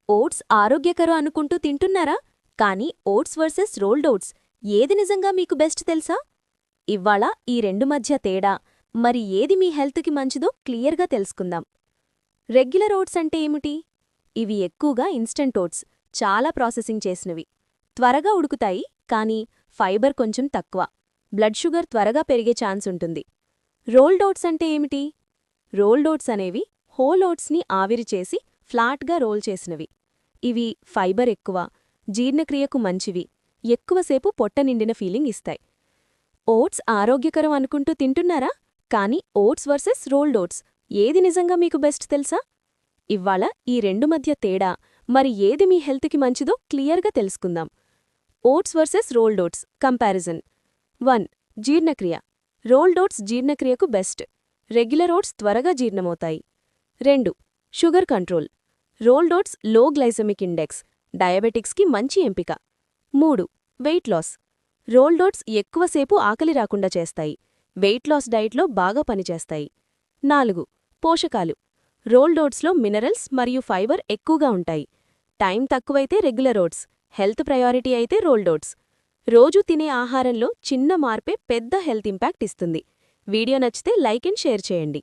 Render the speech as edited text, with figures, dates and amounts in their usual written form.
Oats ఆరోగ్యకరం అనుకుంటూ తింటున్నారా? కానీ ఓట్స్ వర్సెస్ రోల్డ్ ఓట్స్ ఏది నిజంగా మీకు బెస్ట్ తెలుసా? ఇవ్వాళ ఈ రెండు మధ్య తేడా, మరి ఏది మీ హెల్త్కి మంచిదో క్లియర్గా తెలుసుకుందాం. రెగ్యులర్ ఓట్స్ అంటే ఏమిటి? ఇవి ఎక్కువగా ఇన్స్టంట్ ఓట్స్, చాలా ప్రాసెసింగ్ చేసినవి. త్వరగా ఉడుకుతాయి, కానీ ఫైబర్ కొంచెం తక్కువ. బ్లడ్ షుగర్ త్వరగా పెరిగే ఛాన్స్ ఉంటుంది. రోల్డ్ ఓట్స్ అంటే ఏమిటి? రోల్డ్ ఓట్స్ అనేవి హోల్ ఓట్స్ని ఆవిరి చేసి ఫ్లాట్గా రోల్ చేసినవి. ఇవి ఫైబర్ ఎక్కువ, జీర్ణక్రియకు మంచివి, ఎక్కువసేపు పొట్ట నిండిన ఫీలింగ్ ఇస్తాయి. ఓట్స్ ఆరోగ్యకరం అనుకుంటూ తింటున్నారా? కానీ ఓట్స్ వర్సెస్ రోల్డ్ ఓట్స్ ఏది నిజంగా మీకు బెస్ట్ తెలుసా? ఇవ్వాళ ఈ రెండు మధ్య తేడా, మరి ఏది మీ హెల్త్కి మంచిదో క్లియర్గా తెలుసుకుందాం. Oats versus rolled oats comparison. 1. జీర్ణక్రియ. రోల్డ్ ఓట్స్ జీర్ణక్రియకు బెస్ట్. రెగ్యులర్ ఓట్స్ త్వరగా జీర్ణమవుతాయి. 2. Sugar control. Rolled oats low glycemic index, డయాబెటిక్స్కి మంచి ఎంపిక. 3. Weight loss. రోల్డ్ ఓట్స్ ఎక్కువసేపు ఆకలి రాకుండా చేస్తాయి, వెయిట్ లాస్ డైట్లో బాగా పనిచేస్తాయి. 4. పోషకాలు. రోల్డ్ ఓట్స్లో మినరల్స్ మరియు ఫైబర్ ఎక్కువగా ఉంటాయి. టైం తక్కువైతే రెగ్యులర్ ఓట్స్, హెల్త్ ప్రయారిటీ అయితే రోల్డ్ ఓట్స్. రోజూ తినే ఆహారంలో చిన్న మార్పే పెద్ద హెల్త్ ఇంపాక్ట్ ఇస్తుంది. వీడియో నచ్చితే లైక్ అండ్ షేర్ చేయండి.